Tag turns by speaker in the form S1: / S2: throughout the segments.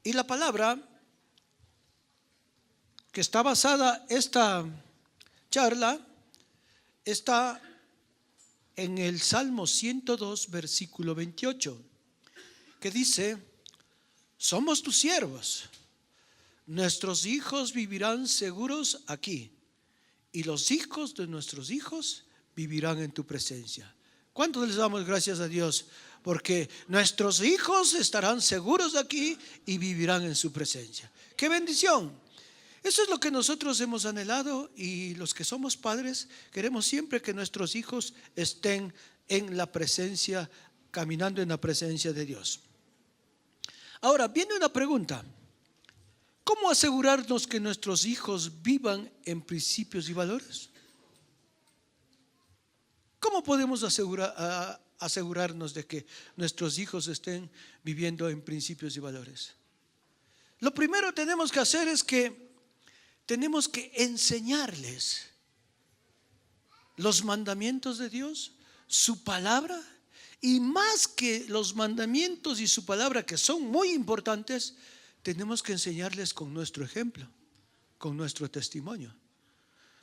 S1: Y la palabra que está basada esta charla está en el Salmo 102, versículo 28, que dice: somos tus siervos, nuestros hijos vivirán seguros aquí, y los hijos de nuestros hijos vivirán en tu presencia. ¿Cuántos les damos gracias a Dios? Porque nuestros hijos estarán seguros aquí y vivirán en su presencia. ¡Qué bendición! Eso es lo que nosotros hemos anhelado, y los que somos padres queremos siempre que nuestros hijos estén en la presencia, caminando en la presencia de Dios. Ahora viene una pregunta: ¿cómo asegurarnos que nuestros hijos vivan en principios y valores? ¿Cómo podemos asegurarnos de que nuestros hijos estén viviendo en principios y valores? Lo primero que tenemos que hacer es que tenemos que enseñarles los mandamientos de Dios, su palabra, y más que los mandamientos y su palabra, que son muy importantes, tenemos que enseñarles con nuestro ejemplo, con nuestro testimonio.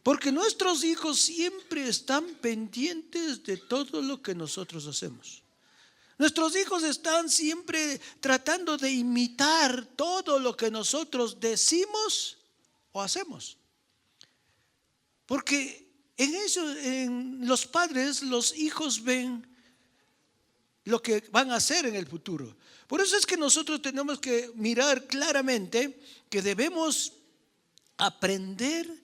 S1: Porque nuestros hijos siempre están pendientes de todo lo que nosotros hacemos. Nuestros hijos están siempre tratando de imitar todo lo que nosotros decimos o hacemos. Porque en eso, en los padres, los hijos ven lo que van a hacer en el futuro. Por eso es que nosotros tenemos que mirar claramente que debemos aprender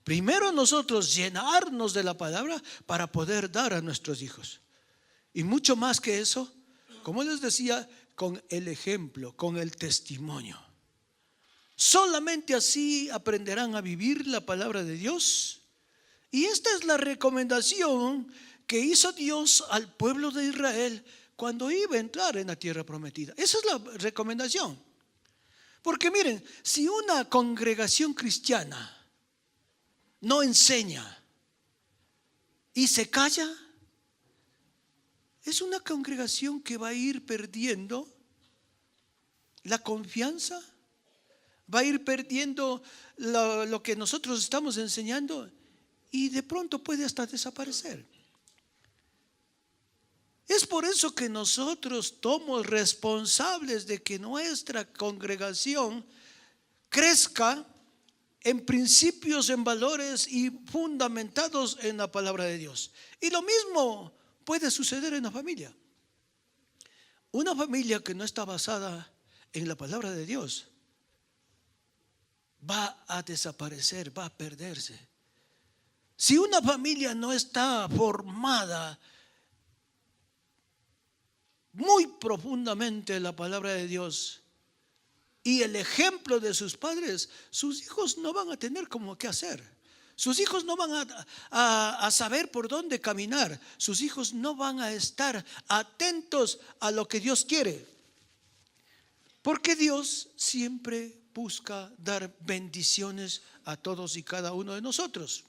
S1: primero nosotros, llenarnos de la palabra para poder dar a nuestros hijos. Y mucho más que eso, como les decía, con el ejemplo, con el testimonio. Solamente así aprenderán a vivir la palabra de Dios. Y esta es la recomendación que hizo Dios al pueblo de Israel cuando iba a entrar en la tierra prometida. Esa es la recomendación. Porque miren, si una congregación cristiana no enseña y se calla, es una congregación que va a ir perdiendo la confianza, va a ir perdiendo lo que nosotros estamos enseñando, y de pronto puede hasta desaparecer. Es por eso que nosotros somos responsables de que nuestra congregación crezca en principios, en valores y fundamentados en la palabra de Dios. Y lo mismo puede suceder en la familia. Una familia que no está basada en la palabra de Dios va a desaparecer, va a perderse. Si una familia no está formada muy profundamente en la palabra de Dios y el ejemplo de sus padres, sus hijos no van a tener como qué hacer. Sus hijos no van a saber por dónde caminar. Sus hijos no van a estar atentos a lo que Dios quiere. Porque Dios siempre busca dar bendiciones a todos y cada uno de nosotros.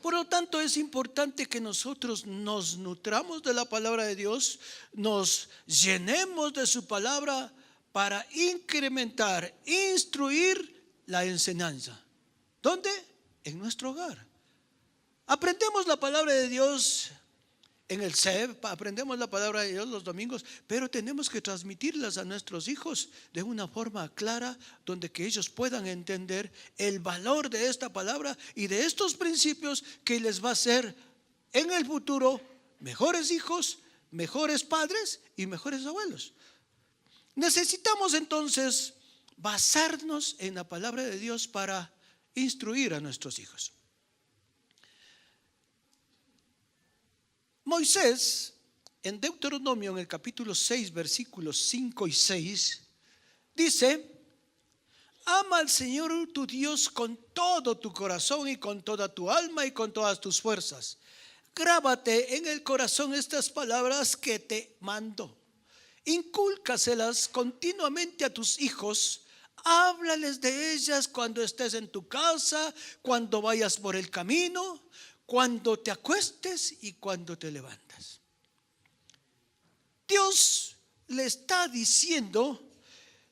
S1: Por lo tanto, es importante que nosotros nos nutramos de la palabra de Dios, nos llenemos de su palabra para incrementar, instruir la enseñanza. ¿Dónde? En nuestro hogar. Aprendemos la palabra de Dios en el CEP, aprendemos la palabra de Dios los domingos, pero tenemos que transmitirlas a nuestros hijos de una forma clara, donde que ellos puedan entender el valor de esta palabra y de estos principios que les va a hacer en el futuro mejores hijos, mejores padres y mejores abuelos. Necesitamos entonces basarnos en la palabra de Dios para instruir a nuestros hijos. Moisés, en Deuteronomio, en el capítulo 6, versículos 5 y 6, dice: ama al Señor tu Dios con todo tu corazón y con toda tu alma y con todas tus fuerzas. Grábate en el corazón estas palabras que te mando. Incúlcaselas continuamente a tus hijos. Háblales de ellas cuando estés en tu casa, cuando vayas por el camino, cuando te acuestes y cuando te levantas. Dios le está diciendo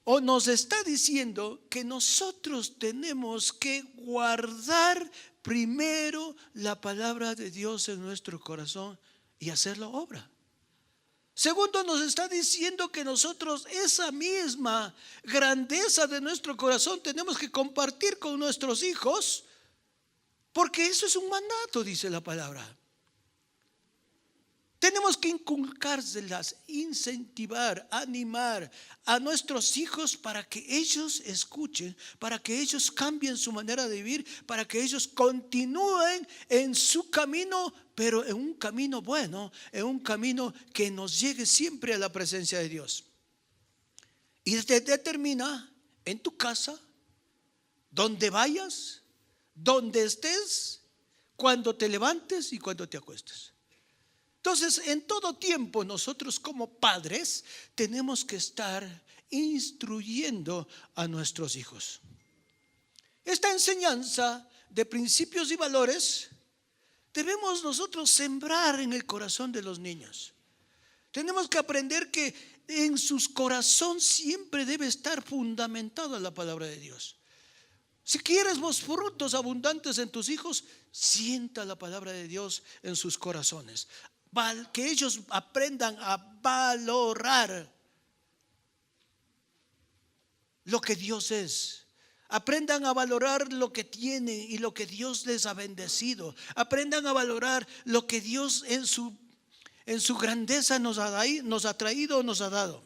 S1: o nos está diciendo que nosotros tenemos que guardar primero la palabra de Dios en nuestro corazón y hacerla obra. Segundo, nos está diciendo que nosotros esa misma grandeza de nuestro corazón tenemos que compartir con nuestros hijos, porque eso es un mandato, dice la palabra. Tenemos que inculcárselas, incentivar, animar a nuestros hijos para que ellos escuchen, para que ellos cambien su manera de vivir, para que ellos continúen en su camino, pero en un camino bueno, en un camino que nos llegue siempre a la presencia de Dios. Y te determina en tu casa, donde vayas, donde estés, cuando te levantes y cuando te acuestes. Entonces, en todo tiempo nosotros como padres tenemos que estar instruyendo a nuestros hijos. Esta enseñanza de principios y valores debemos nosotros sembrar en el corazón de los niños. Tenemos que aprender que en sus corazones siempre debe estar fundamentada la palabra de Dios. Si quieres vos frutos abundantes en tus hijos, sienta la palabra de Dios en sus corazones. Que ellos aprendan a valorar lo que Dios es. Aprendan a valorar lo que tienen y lo que Dios les ha bendecido. Aprendan a valorar lo que Dios en su grandeza nos ha traído, nos ha dado.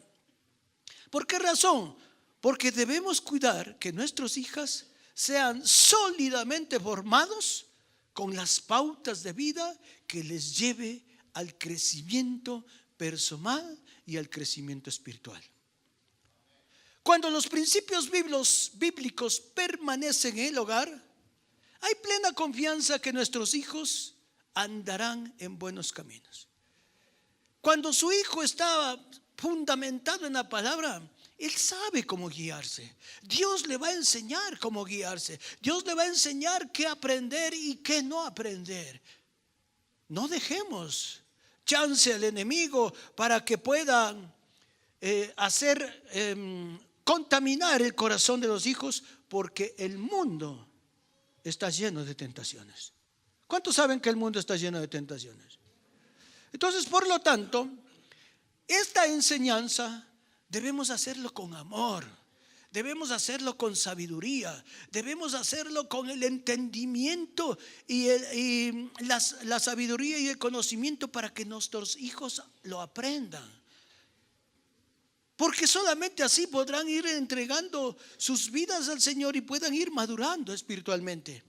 S1: ¿Por qué razón? Porque debemos cuidar que nuestras hijas sean sólidamente formados con las pautas de vida que les lleve al crecimiento personal y al crecimiento espiritual. Cuando los principios bíblicos permanecen en el hogar, hay plena confianza que nuestros hijos andarán en buenos caminos. Cuando su hijo está fundamentado en la palabra, él sabe cómo guiarse. Dios le va a enseñar cómo guiarse. Dios le va a enseñar qué aprender y qué no aprender. No dejemos chance al enemigo para que pueda contaminar el corazón de los hijos, porque el mundo está lleno de tentaciones. ¿Cuántos saben que el mundo está lleno de tentaciones? Entonces, por lo tanto, esta enseñanza debemos hacerlo con amor, debemos hacerlo con sabiduría, debemos hacerlo con el entendimiento y la sabiduría y el conocimiento para que nuestros hijos lo aprendan. Porque solamente así podrán ir entregando sus vidas al Señor y puedan ir madurando espiritualmente.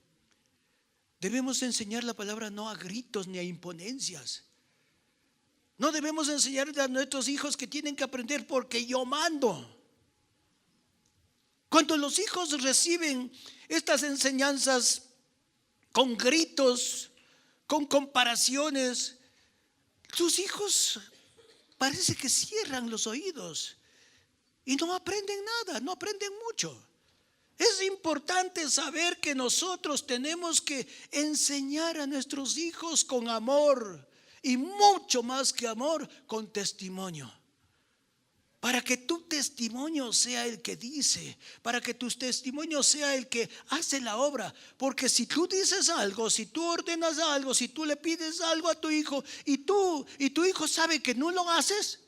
S1: Debemos enseñar la palabra no a gritos ni a imponencias. No debemos enseñar a nuestros hijos que tienen que aprender porque yo mando. Cuando los hijos reciben estas enseñanzas con gritos, con comparaciones, sus hijos parece que cierran los oídos y no aprenden nada, no aprenden mucho. Es importante saber que nosotros tenemos que enseñar a nuestros hijos con amor y mucho más que amor, con testimonio. Para que tu testimonio sea el que dice, para que tu testimonio sea el que hace la obra. Porque si tú dices algo, si tú ordenas algo, si tú le pides algo a tu hijo y tu hijo sabe que no lo haces,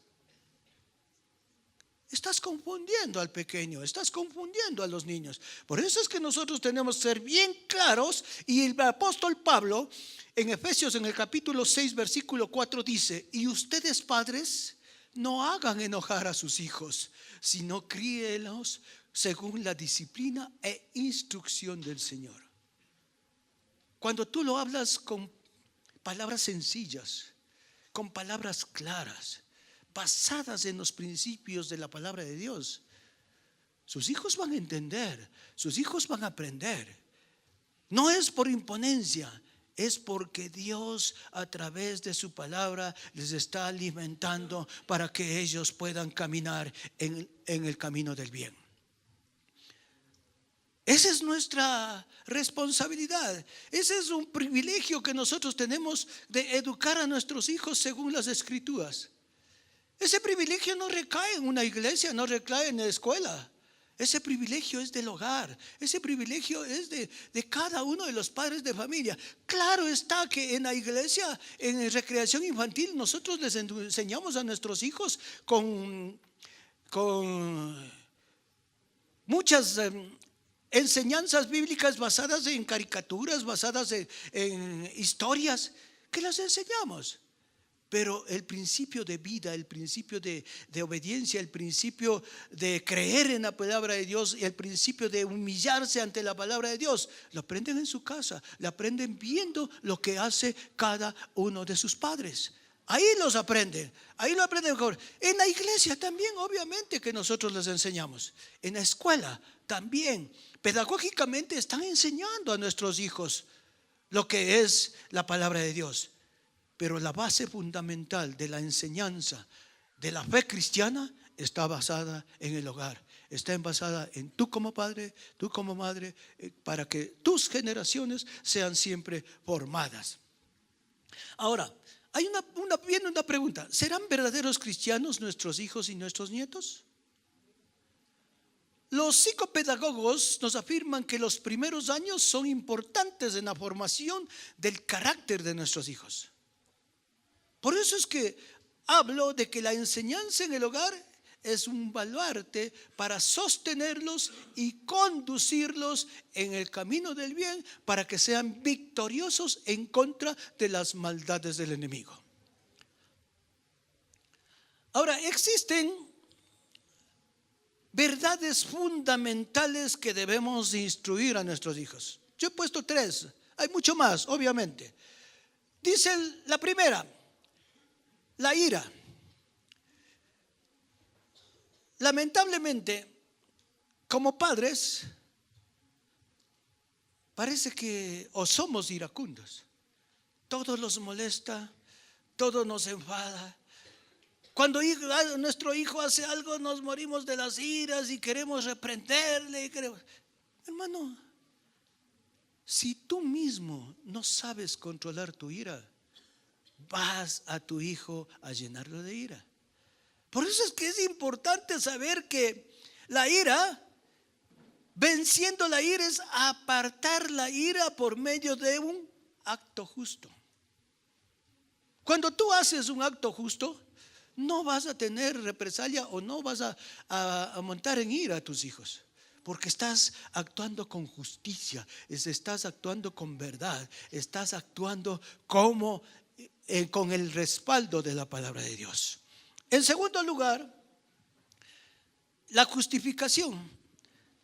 S1: estás confundiendo al pequeño, estás confundiendo a los niños. Por eso es que nosotros tenemos que ser bien claros. Y el apóstol Pablo en Efesios, en el capítulo 6, versículo 4 dice: y ustedes, padres, no hagan enojar a sus hijos, sino críelos según la disciplina e instrucción del Señor. Cuando tú lo hablas con palabras sencillas, con palabras claras, basadas en los principios de la palabra de Dios, sus hijos van a entender, sus hijos van a aprender. No es por imponencia, es porque Dios a través de su palabra les está alimentando para que ellos puedan caminar en el camino del bien. Esa es nuestra responsabilidad. Ese es un privilegio que nosotros tenemos de educar a nuestros hijos según las Escrituras. Ese privilegio no recae en una iglesia, no recae en la escuela. Ese privilegio es del hogar. Ese privilegio es de cada uno de los padres de familia. Claro está que en la iglesia, en recreación infantil, nosotros les enseñamos a nuestros hijos con muchas enseñanzas bíblicas basadas en caricaturas, basadas en historias, que las enseñamos. Pero el principio de vida, el principio de obediencia, el principio de creer en la palabra de Dios y el principio de humillarse ante la palabra de Dios, lo aprenden en su casa, lo aprenden viendo lo que hace cada uno de sus padres. Ahí los aprenden, ahí lo aprenden mejor. En la iglesia también, obviamente que nosotros les enseñamos. En la escuela también, pedagógicamente están enseñando a nuestros hijos lo que es la palabra de Dios. Pero la base fundamental de la enseñanza de la fe cristiana está basada en el hogar. Está basada en tú como padre, tú como madre, para que tus generaciones sean siempre formadas. Ahora, viene una pregunta. ¿Serán verdaderos cristianos nuestros hijos y nuestros nietos? Los psicopedagogos nos afirman que los primeros años son importantes en la formación del carácter de nuestros hijos. Por eso es que hablo de que la enseñanza en el hogar es un baluarte para sostenerlos y conducirlos en el camino del bien para que sean victoriosos en contra de las maldades del enemigo. Ahora, existen verdades fundamentales que debemos instruir a nuestros hijos. Yo he puesto 3, hay mucho más, obviamente. Dice la primera: la ira. Lamentablemente, como padres, parece que o somos iracundos. Todo los molesta, todo nos enfada. Cuando nuestro hijo hace algo, nos morimos de las iras y queremos reprenderle. Hermano, si tú mismo no sabes controlar tu ira, vas a tu hijo a llenarlo de ira. Por eso es que es importante saber que la ira, venciendo la ira, es apartar la ira por medio de un acto justo. Cuando tú haces un acto justo, no vas a tener represalia o no vas a montar en ira a tus hijos, porque estás actuando con justicia, estás actuando con verdad, estás actuando con el respaldo de la palabra de Dios. En segundo lugar, la justificación.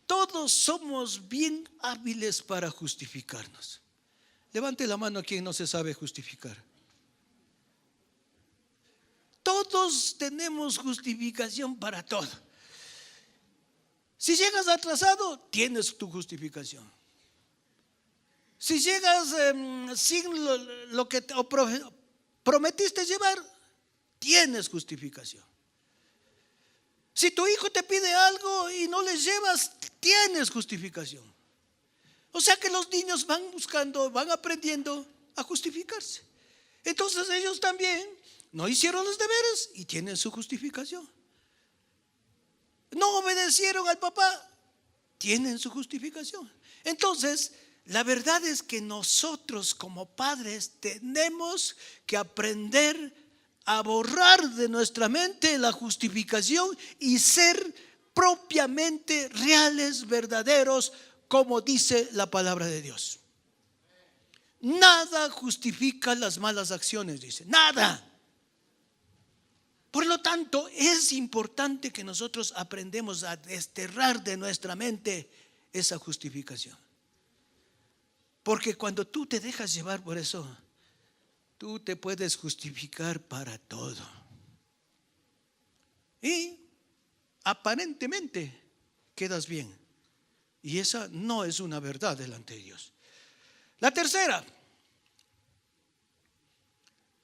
S1: Todos somos bien hábiles para justificarnos. Levante la mano a quien no se sabe justificar. Todos tenemos justificación para todo. Si llegas atrasado, tienes tu justificación. Si llegas sin lo que prometiste llevar, tienes justificación. Si tu hijo te pide algo y no le llevas, tienes justificación. O sea que los niños van buscando, van aprendiendo a justificarse. Entonces ellos también no hicieron los deberes y tienen su justificación. No obedecieron al papá, tienen su justificación. Entonces, la verdad es que nosotros como padres tenemos que aprender a borrar de nuestra mente la justificación y ser propiamente reales, verdaderos, como dice la palabra de Dios. Nada justifica las malas acciones, dice, nada. Por lo tanto, es importante que nosotros aprendamos a desterrar de nuestra mente esa justificación. Porque cuando tú te dejas llevar por eso, tú te puedes justificar para todo. Y aparentemente quedas bien. Y esa no es una verdad delante de Dios. La tercera,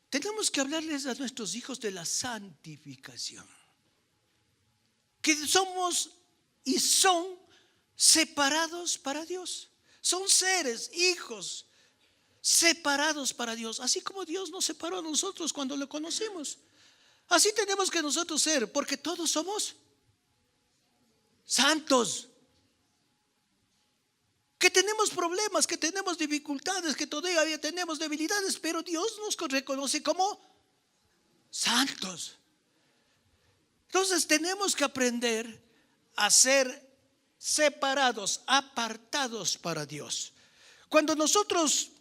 S1: tenemos que hablarles a nuestros hijos de la santificación. Que somos y son separados para Dios. Son seres, hijos, separados para Dios. Así como Dios nos separó a nosotros cuando lo conocimos. Así tenemos que nosotros ser, porque todos somos santos, que tenemos problemas, que tenemos dificultades, que todavía tenemos debilidades, pero Dios nos reconoce como santos. Entonces tenemos que aprender a ser separados, apartados para Dios. Cuando nosotros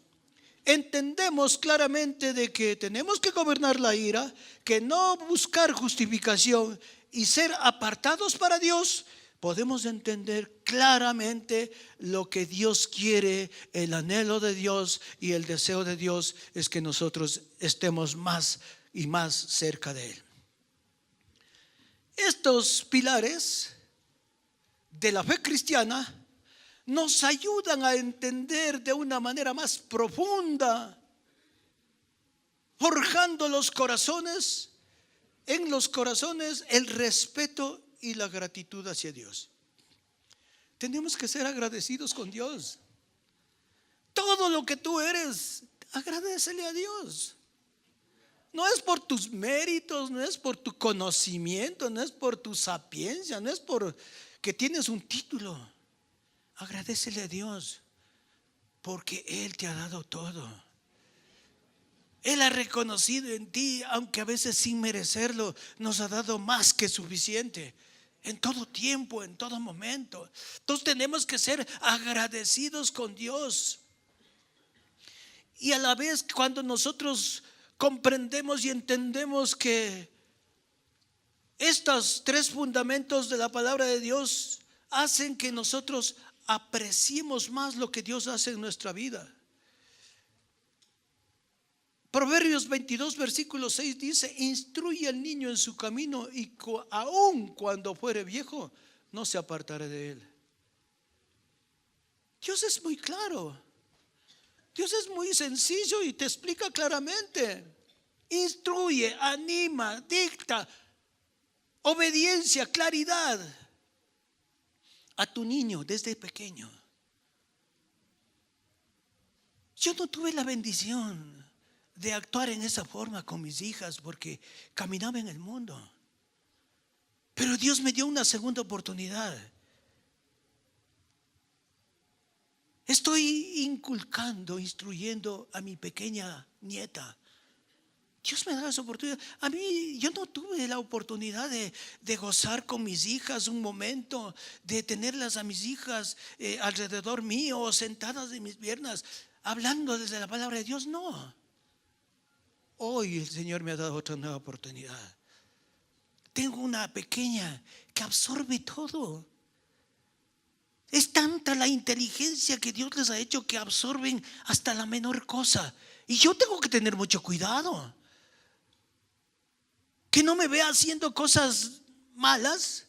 S1: entendemos claramente de que tenemos que gobernar la ira, que no buscar justificación y ser apartados para Dios, podemos entender claramente lo que Dios quiere. El anhelo de Dios y el deseo de Dios es que nosotros estemos más y más cerca de Él. Estos pilares de la fe cristiana nos ayudan a entender de una manera más profunda, forjando los corazones, en los corazones el respeto y la gratitud hacia Dios. Tenemos que ser agradecidos con Dios. Todo lo que tú eres, agradécele a Dios. No es por tus méritos, no es por tu conocimiento, no es por tu sapiencia, no es por que tienes un título. Agradécele a Dios porque Él te ha dado todo. Él ha reconocido en ti, aunque a veces sin merecerlo, nos ha dado más que suficiente. En todo tiempo, en todo momento. Entonces tenemos que ser agradecidos con Dios. Y a la vez, cuando nosotros comprendemos y entendemos que estos tres fundamentos de la palabra de Dios hacen que nosotros apreciemos más lo que Dios hace en nuestra vida. Proverbios 22 versículo 6 dice: instruye al niño en su camino y aun cuando fuere viejo no se apartará de él. Dios es muy claro. Dios es muy sencillo y te explica claramente. Instruye, anima, dicta obediencia, claridad a tu niño desde pequeño. Yo no tuve la bendición de actuar en esa forma con mis hijas porque caminaba en el mundo, pero Dios me dio una segunda oportunidad. Estoy inculcando, instruyendo a mi pequeña nieta. Dios me da esa oportunidad. A mí, yo no tuve la oportunidad de gozar con mis hijas un momento, de tenerlas a mis hijas alrededor mío, sentadas en mis piernas, hablando desde la palabra de Dios. No. Hoy el Señor me ha dado otra nueva oportunidad. Tengo una pequeña que absorbe todo. Es tanta la inteligencia que Dios les ha hecho que absorben hasta la menor cosa. Y yo tengo que tener mucho cuidado. Que no me vea haciendo cosas malas,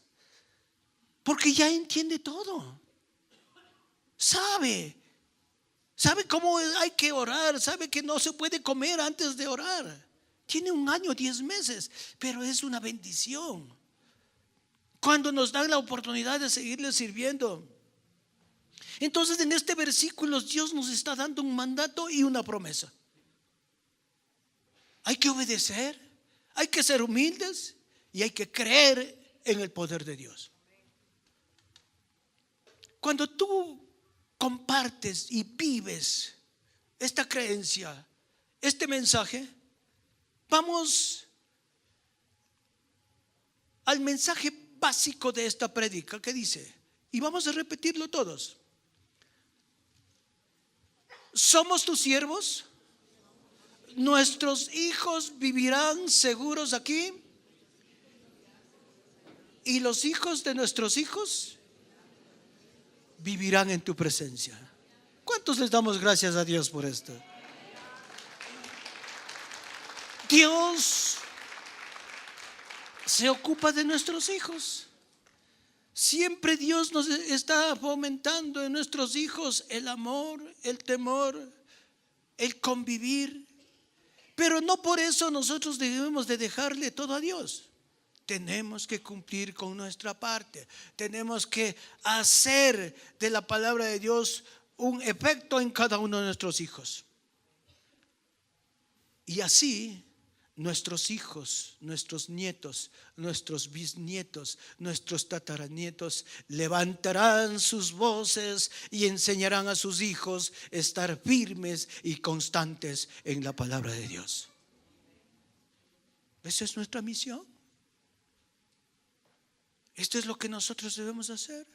S1: porque ya entiende todo. Sabe cómo hay que orar, sabe que no se puede comer antes de orar. Tiene 1 año, 10 meses, pero es una bendición cuando nos dan la oportunidad de seguirle sirviendo. Entonces en este versículo Dios nos está dando un mandato y una promesa. Hay que obedecer, hay que ser humildes y hay que creer en el poder de Dios. Cuando tú compartes y vives esta creencia, este mensaje, vamos al mensaje básico de esta prédica que dice, y vamos a repetirlo todos: somos tus siervos, nuestros hijos vivirán seguros aquí y los hijos de nuestros hijos vivirán en tu presencia. ¿Cuántos les damos gracias a Dios por esto? Dios se ocupa de nuestros hijos. Siempre Dios nos está fomentando en nuestros hijos el amor, el temor, el convivir. Pero no por eso nosotros debemos de dejarle todo a Dios. Tenemos que cumplir con nuestra parte. Tenemos que hacer de la palabra de Dios un efecto en cada uno de nuestros hijos. Y así nuestros hijos, nuestros nietos, nuestros bisnietos, nuestros tataranietos levantarán sus voces y enseñarán a sus hijos a estar firmes y constantes en la palabra de Dios. Esa es nuestra misión. Esto es lo que nosotros debemos hacer.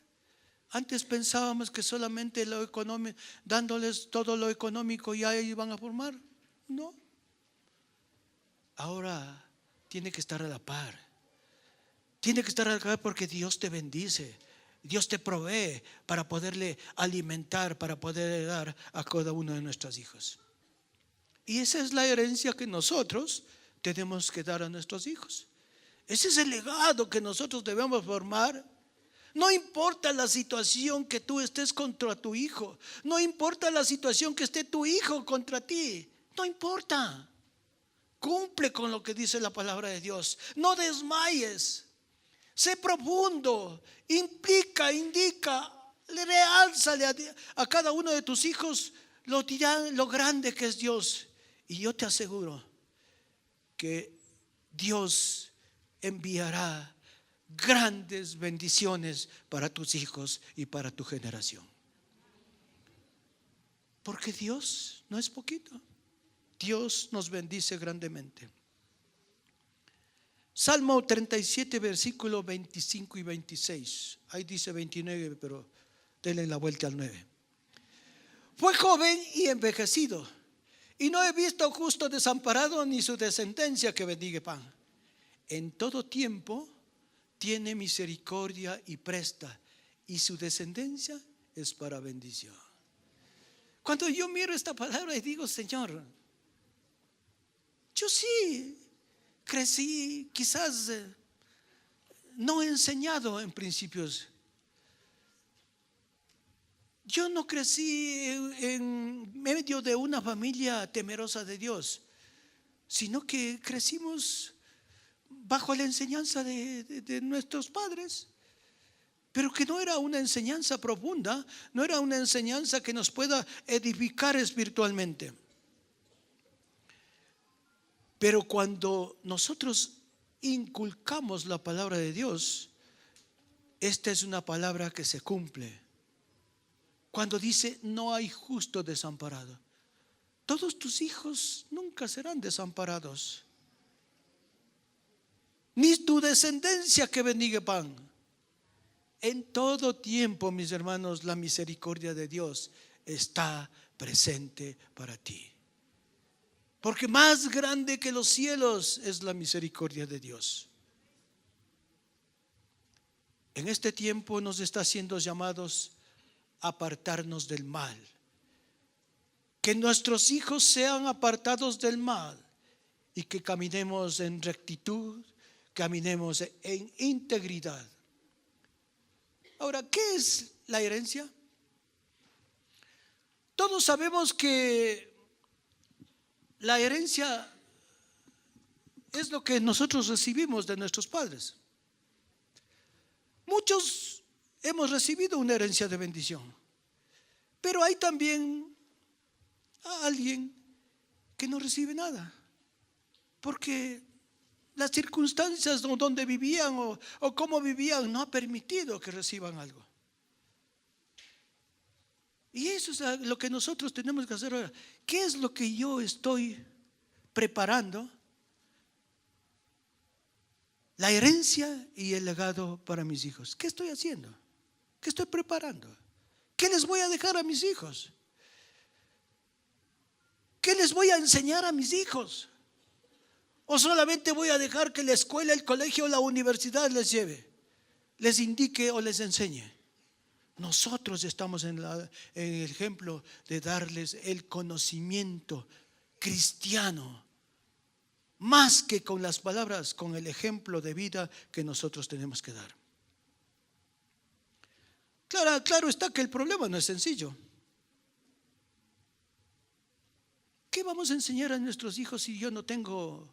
S1: Antes pensábamos que solamente lo económico, dándoles todo lo económico, ya iban a formar. No. Ahora tiene que estar a la par. Tiene que estar a la par porque Dios te bendice. Dios te provee para poderle alimentar, para poder dar a cada uno de nuestros hijos. Y esa es la herencia que nosotros tenemos que dar a nuestros hijos. Ese es el legado que nosotros debemos formar. No importa la situación que tú estés contra tu hijo, no importa la situación que esté tu hijo contra ti, no importa. Cumple con lo que dice la palabra de Dios. No desmayes. Sé profundo. Indica, realzale a cada uno de tus hijos lo grande que es Dios. Y yo te aseguro que Dios enviará grandes bendiciones para tus hijos y para tu generación. Porque Dios no es poquito. Dios nos bendice grandemente. Salmo 37, versículos 25 y 26. Ahí dice 29, pero denle la vuelta al 9. Fue joven y envejecido, y no he visto justo desamparado ni su descendencia que bendiga pan. En todo tiempo tiene misericordia y presta, y su descendencia es para bendición. Cuando yo miro esta palabra y digo, Señor, yo sí crecí, quizás no enseñado en principios. Yo no crecí en medio de una familia temerosa de Dios, sino que crecimos bajo la enseñanza de nuestros padres, pero que no era una enseñanza profunda, no era una enseñanza que nos pueda edificar espiritualmente. Pero cuando nosotros inculcamos la palabra de Dios, esta es una palabra que se cumple. Cuando dice no hay justo desamparado, todos tus hijos nunca serán desamparados, ni tu descendencia que bendiga pan. En todo tiempo, mis hermanos, la misericordia de Dios está presente para ti. Porque más grande que los cielos es la misericordia de Dios. En este tiempo nos está siendo llamados a apartarnos del mal. Que nuestros hijos sean apartados del mal y que caminemos en rectitud, caminemos en integridad. Ahora, ¿qué es la herencia? Todos sabemos que la herencia es lo que nosotros recibimos de nuestros padres. Muchos hemos recibido una herencia de bendición, pero hay también a alguien que no recibe nada, porque las circunstancias donde vivían o cómo vivían no ha permitido que reciban algo. Y eso es lo que nosotros tenemos que hacer ahora. ¿Qué es lo que yo estoy preparando? La herencia y el legado para mis hijos. ¿Qué estoy haciendo? ¿Qué estoy preparando? ¿Qué les voy a dejar a mis hijos? ¿Qué les voy a enseñar a mis hijos? ¿O solamente voy a dejar que la escuela, el colegio o la universidad les lleve, les indique o les enseñe? Nosotros estamos en el ejemplo de darles el conocimiento cristiano, más que con las palabras, con el ejemplo de vida que nosotros tenemos que dar. Claro está que el problema no es sencillo. ¿Qué vamos a enseñar a nuestros hijos si yo no tengo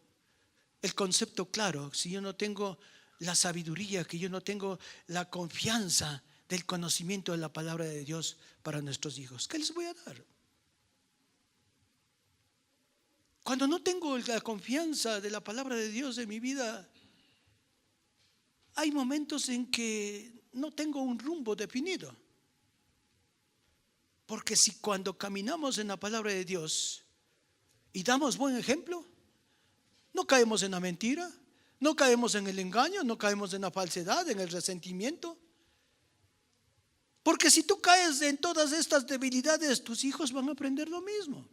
S1: el concepto claro, si yo no tengo la sabiduría, que yo no tengo la confianza del conocimiento de la palabra de Dios para nuestros hijos? ¿Qué les voy a dar? Cuando no tengo la confianza de la palabra de Dios en mi vida, hay momentos en que no tengo un rumbo definido. Porque si cuando caminamos en la palabra de Dios y damos buen ejemplo, no caemos en la mentira, no caemos en el engaño, no caemos en la falsedad, en el resentimiento. Porque si tú caes en todas estas debilidades, tus hijos van a aprender lo mismo.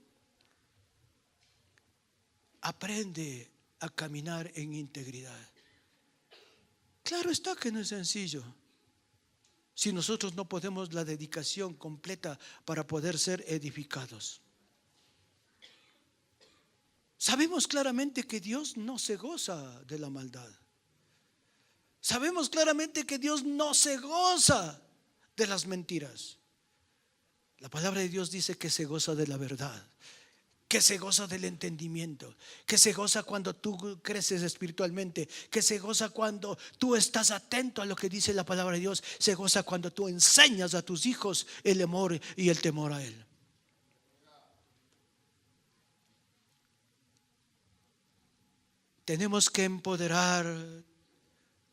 S1: Aprende a caminar en integridad. Claro está que no es sencillo. Si nosotros no podemos la dedicación completa para poder ser edificados. Sabemos claramente que Dios no se goza de la maldad. Sabemos claramente que Dios no se goza de las mentiras. La palabra de Dios dice que se goza de la verdad, que se goza del entendimiento, que se goza cuando tú creces espiritualmente, que se goza cuando tú estás atento a lo que dice la palabra de Dios, se goza cuando tú enseñas a tus hijos el amor y el temor a Él. Tenemos que empoderar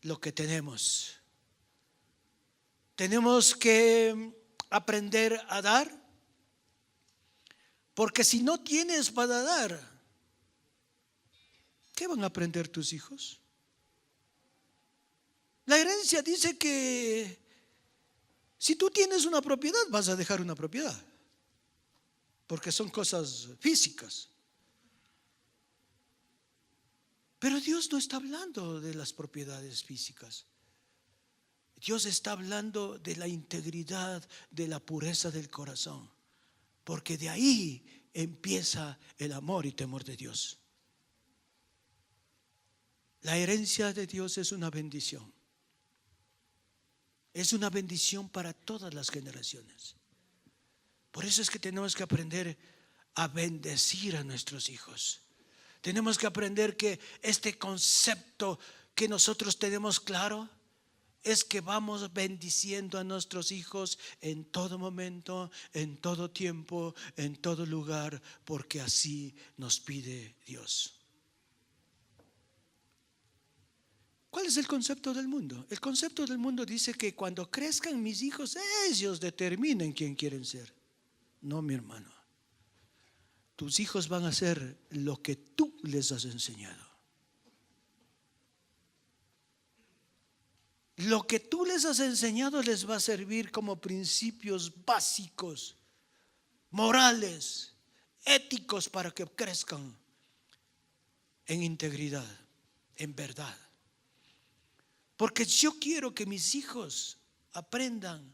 S1: lo que tenemos. Tenemos que aprender a dar, porque si no tienes para dar, ¿qué van a aprender tus hijos? La herencia dice que si tú tienes una propiedad, vas a dejar una propiedad, porque son cosas físicas. Pero Dios no está hablando de las propiedades físicas. Dios está hablando de la integridad, de la pureza del corazón, porque de ahí empieza el amor y temor de Dios. La herencia de Dios es una bendición. Es una bendición para todas las generaciones. Por eso es que tenemos que aprender a bendecir a nuestros hijos. Tenemos que aprender que este concepto que nosotros tenemos claro es que vamos bendiciendo a nuestros hijos en todo momento, en todo tiempo, en todo lugar, porque así nos pide Dios. ¿Cuál es el concepto del mundo? El concepto del mundo dice que cuando crezcan mis hijos, ellos determinen quién quieren ser. No, mi hermano. Tus hijos van a hacer lo que tú les has enseñado. Lo que tú les has enseñado les va a servir como principios básicos, morales, éticos, para que crezcan en integridad, en verdad. Porque yo quiero que mis hijos aprendan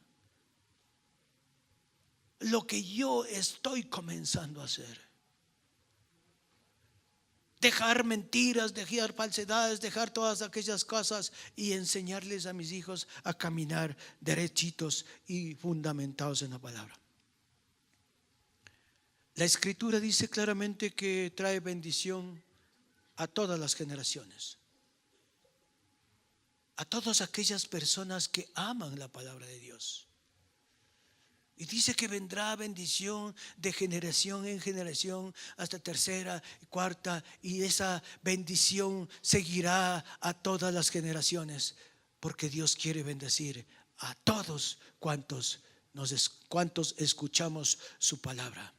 S1: lo que yo estoy comenzando a hacer. Dejar mentiras, dejar falsedades, dejar todas aquellas cosas y enseñarles a mis hijos a caminar derechitos y fundamentados en la palabra. La Escritura dice claramente que trae bendición a todas las generaciones, a todas aquellas personas que aman la palabra de Dios. Y dice que vendrá bendición de generación en generación hasta tercera, cuarta, y esa bendición seguirá a todas las generaciones, porque Dios quiere bendecir a todos cuantos escuchamos su palabra.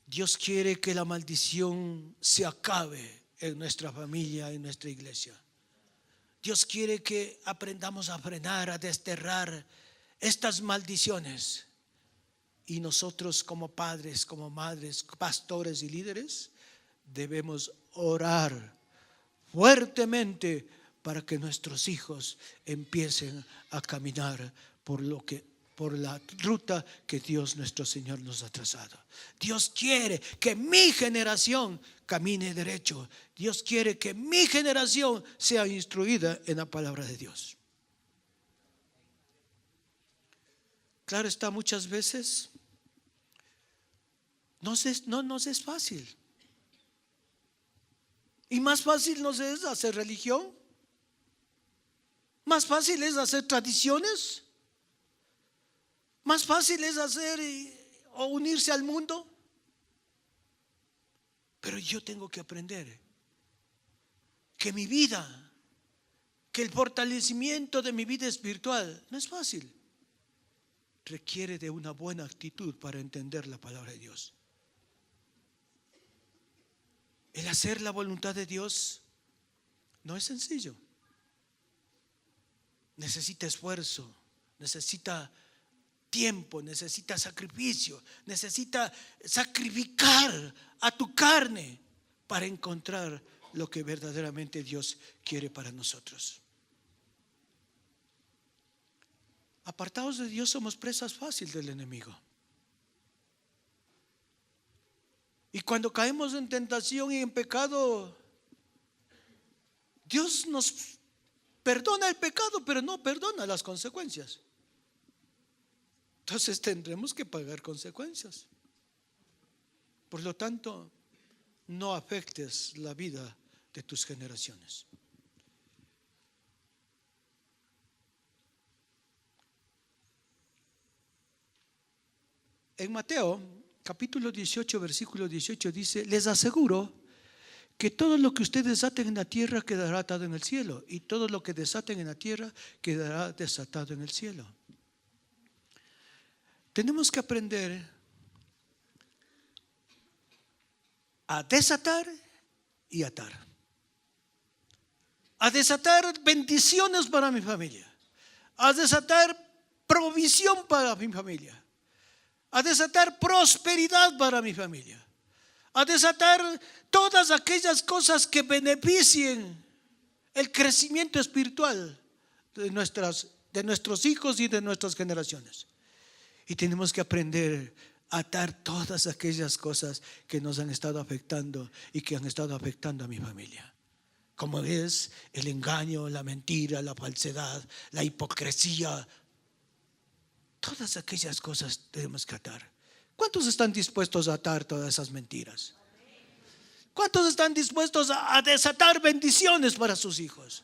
S1: Dios quiere que la maldición se acabe en nuestra familia, en nuestra iglesia. Dios quiere que aprendamos a frenar, a desterrar estas maldiciones. Y nosotros como padres, como madres, pastores y líderes, debemos orar fuertemente para que nuestros hijos empiecen a caminar por la ruta que Dios nuestro Señor nos ha trazado. Dios quiere que mi generación camine derecho. Dios quiere que mi generación sea instruida en la palabra de Dios. Claro está, muchas veces no nos es fácil. Y más fácil nos es hacer religión. Más fácil es hacer tradiciones. Más fácil es hacer o unirse al mundo. Pero yo tengo que aprender que mi vida, que el fortalecimiento de mi vida espiritual no es fácil. Requiere de una buena actitud para entender la palabra de Dios. El hacer la voluntad de Dios no es sencillo. Necesita esfuerzo, necesita tiempo, necesita sacrificio, necesita sacrificar a tu carne para encontrar lo que verdaderamente Dios quiere para nosotros. Apartados de Dios somos presas fáciles del enemigo. Y cuando caemos en tentación y en pecado, Dios nos perdona el pecado, pero no perdona las consecuencias. Entonces tendremos que pagar consecuencias. Por lo tanto, no afectes la vida de tus generaciones. En Mateo capítulo 18, versículo 18 dice: les aseguro que todo lo que ustedes aten en la tierra quedará atado en el cielo, y todo lo que desaten en la tierra quedará desatado en el cielo. Tenemos que aprender a desatar y atar. A desatar bendiciones para mi familia, a desatar provisión para mi familia, a desatar prosperidad para mi familia, a desatar todas aquellas cosas que beneficien el crecimiento espiritual de nuestros hijos y de nuestras generaciones. Y tenemos que aprender a atar todas aquellas cosas que nos han estado afectando y que han estado afectando a mi familia, como es el engaño, la mentira, la falsedad, la hipocresía. Todas aquellas cosas tenemos que atar. ¿Cuántos están dispuestos a atar todas esas mentiras? ¿Cuántos están dispuestos a desatar bendiciones para sus hijos?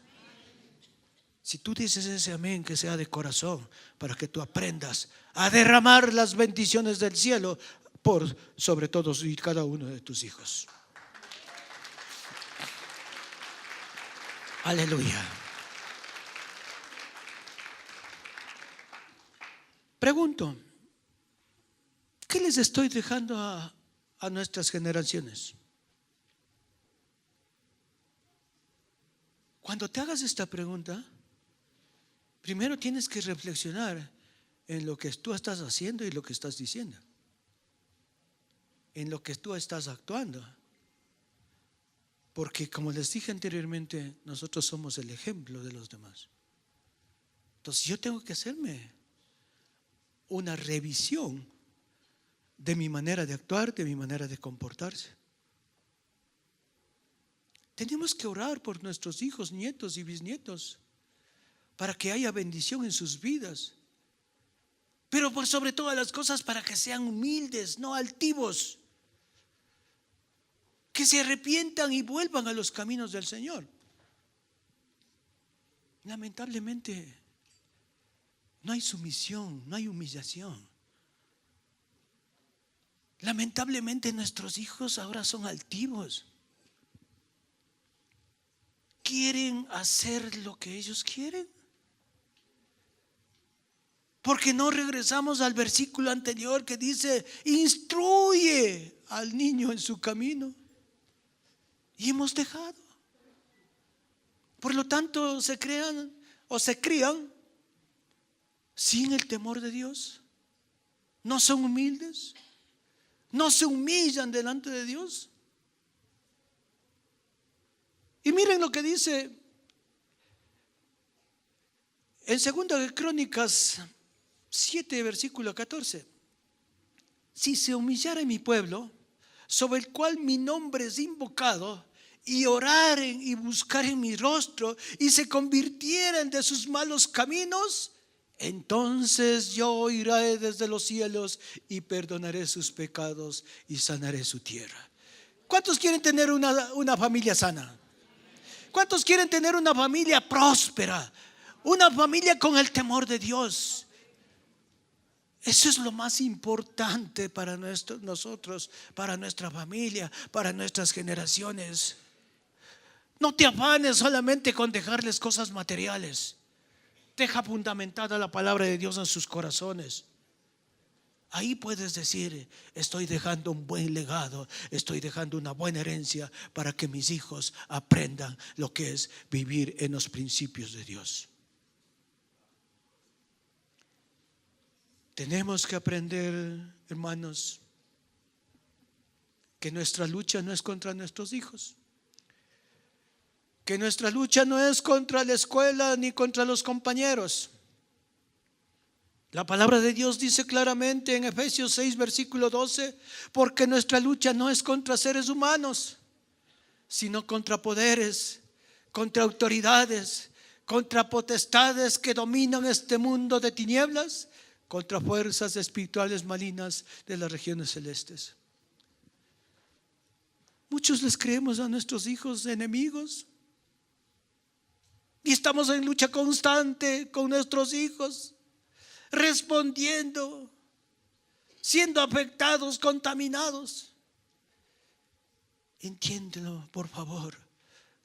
S1: Si tú dices ese amén, que sea de corazón, para que tú aprendas a derramar las bendiciones del cielo por sobre todos y cada uno de tus hijos. Aleluya. Pregunto, ¿qué les estoy dejando a nuestras generaciones? Cuando te hagas esta pregunta, primero tienes que reflexionar en lo que tú estás haciendo y lo que estás diciendo, en lo que tú estás actuando. Porque como les dije anteriormente, nosotros somos el ejemplo de los demás. Entonces yo tengo que hacerme una revisión de mi manera de actuar, de mi manera de comportarse. Tenemos que orar por nuestros hijos, nietos y bisnietos, para que haya bendición en sus vidas. Pero por sobre todas las cosas, para que sean humildes, no altivos, que se arrepientan y vuelvan a los caminos del Señor. Lamentablemente no hay sumisión, no hay humillación. Lamentablemente nuestros hijos ahora son altivos. Quieren hacer lo que ellos quieren. Porque no regresamos al versículo anterior que dice: instruye al niño en su camino. Y hemos dejado. Por lo tanto, se crían sin el temor de Dios. No son humildes. No se humillan delante de Dios. Y miren lo que dice en 2 de Crónicas 7, versículo 14. Si se humillara mi pueblo, sobre el cual mi nombre es invocado, y oraren y buscaren mi rostro, y se convirtieren de sus malos caminos, entonces yo oiré desde los cielos y perdonaré sus pecados y sanaré su tierra. ¿Cuántos quieren tener una familia sana? ¿Cuántos quieren tener una familia próspera? Una familia con el temor de Dios. Eso es lo más importante para nosotros, para nuestra familia, para nuestras generaciones. No te afanes solamente con dejarles cosas materiales. Deja fundamentada la palabra de Dios en sus corazones. Ahí puedes decir: estoy dejando un buen legado, estoy dejando una buena herencia para que mis hijos aprendan lo que es vivir en los principios de Dios. Tenemos que aprender, hermanos, que nuestra lucha no es contra nuestros hijos, que nuestra lucha no es contra la escuela ni contra los compañeros. La palabra de Dios dice claramente en Efesios 6, versículo 12: porque nuestra lucha no es contra seres humanos, sino contra poderes, contra autoridades, contra potestades que dominan este mundo de tinieblas, contra fuerzas espirituales malignas de las regiones celestes. Muchos les creemos a nuestros hijos enemigos y estamos en lucha constante con nuestros hijos, respondiendo, siendo afectados, contaminados. Entiéndelo, por favor,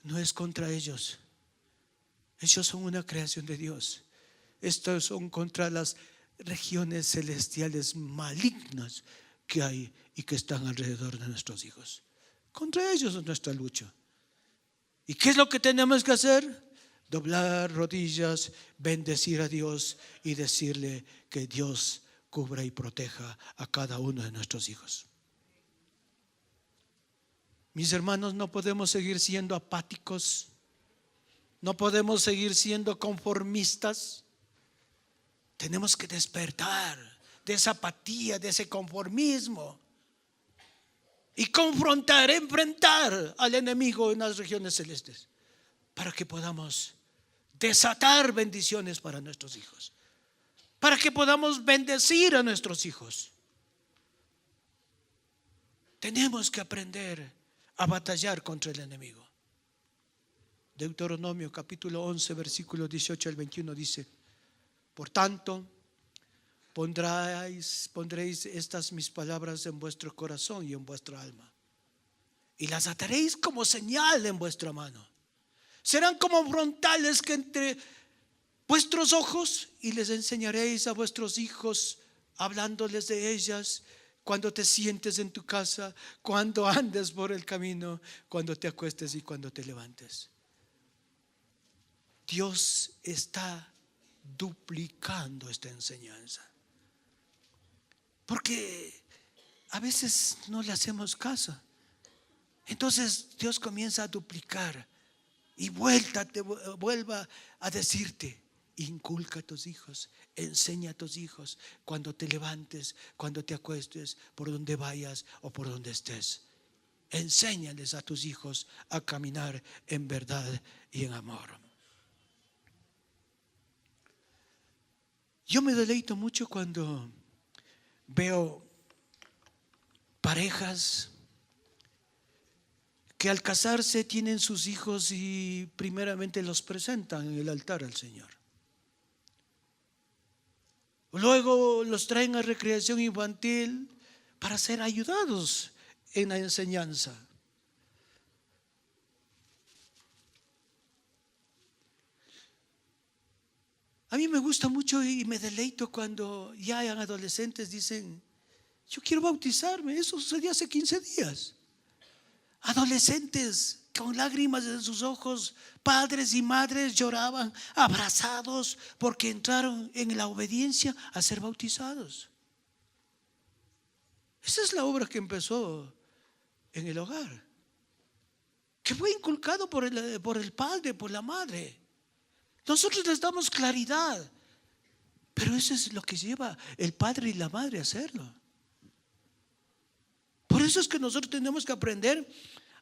S1: no es contra ellos. Ellos son una creación de Dios. Estos son contra las regiones celestiales malignas que hay y que están alrededor de nuestros hijos. Contra ellos es nuestra lucha. ¿Y qué es lo que tenemos que hacer? Doblar rodillas, bendecir a Dios y decirle que Dios cubra y proteja a cada uno de nuestros hijos. Mis hermanos, no podemos seguir siendo apáticos, no podemos seguir siendo conformistas. Tenemos que despertar de esa apatía, de ese conformismo y confrontar, enfrentar al enemigo en las regiones celestes para que podamos desatar bendiciones para nuestros hijos, para que podamos bendecir a nuestros hijos. Tenemos que aprender a batallar contra el enemigo. Deuteronomio capítulo 11, versículos 18 al 21 dice: por tanto, pondréis estas mis palabras en vuestro corazón y en vuestra alma, y las ataréis como señal en vuestra mano. Serán como frontales que entre vuestros ojos, y les enseñaréis a vuestros hijos, hablándoles de ellas cuando te sientes en tu casa, cuando andes por el camino, cuando te acuestes y cuando te levantes. Dios está duplicando esta enseñanza, porque a veces no le hacemos caso. Entonces Dios comienza a duplicar y vuelva a decirte: inculca a tus hijos, enseña a tus hijos cuando te levantes, cuando te acuestes, por donde vayas o por donde estés. Enséñales a tus hijos a caminar en verdad y en amor. Yo me deleito mucho cuando veo parejas que al casarse tienen sus hijos y primeramente los presentan en el altar al Señor. Luego los traen a recreación infantil para ser ayudados en la enseñanza. A mí me gusta mucho y me deleito cuando ya hay adolescentes dicen: yo quiero bautizarme. Eso sucedió hace 15 días. Adolescentes con lágrimas en sus ojos, padres y madres lloraban abrazados porque entraron en la obediencia a ser bautizados. Esa es la obra que empezó en el hogar, que fue inculcado por el padre, por la madre. Nosotros les damos claridad, pero eso es lo que lleva el padre y la madre a hacerlo. Por eso es que nosotros tenemos que aprender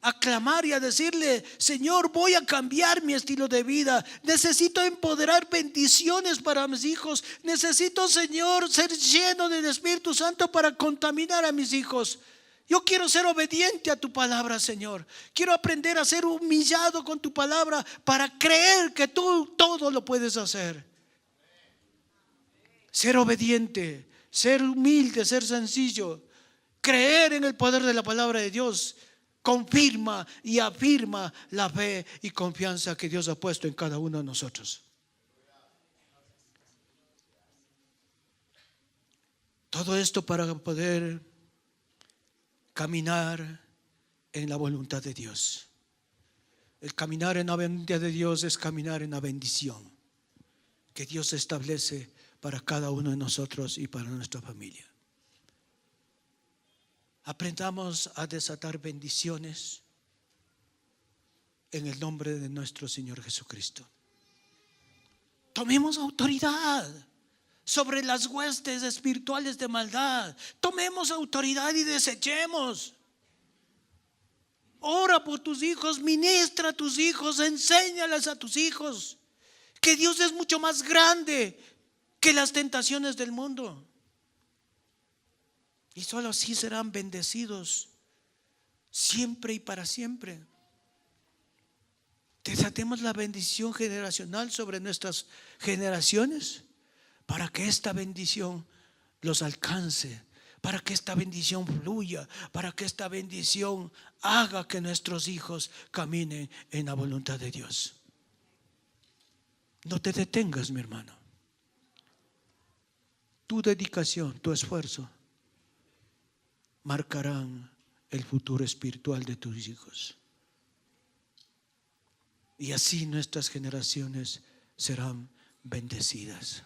S1: a clamar y a decirle: Señor, voy a cambiar mi estilo de vida. Necesito empoderar bendiciones para mis hijos. Necesito, Señor, ser lleno del Espíritu Santo para contaminar a mis hijos. Yo quiero ser obediente a tu palabra, Señor. Quiero aprender a ser humillado con tu palabra para creer que tú todo lo puedes hacer. Ser obediente ser humilde, ser sencillo, creer en el poder de la palabra de Dios, confirma y afirma la fe y confianza que Dios ha puesto en cada uno de nosotros. Todo esto para poder caminar en la voluntad de Dios. El caminar en la voluntad de Dios es caminar en la bendición que Dios establece para cada uno de nosotros y para nuestra familia. Aprendamos a desatar bendiciones en el nombre de nuestro Señor Jesucristo. Tomemos autoridad sobre las huestes espirituales de maldad. Tomemos autoridad y desechemos. Ora por tus hijos, ministra a tus hijos, enséñales a tus hijos que Dios es mucho más grande que las tentaciones del mundo. Y solo así serán bendecidos siempre y para siempre. Desatemos la bendición generacional sobre nuestras generaciones para que esta bendición los alcance, para que esta bendición fluya, para que esta bendición haga que nuestros hijos caminen en la voluntad de Dios. No te detengas, mi hermano. Tu dedicación, tu esfuerzo marcarán el futuro espiritual de tus hijos. Y así nuestras generaciones serán bendecidas.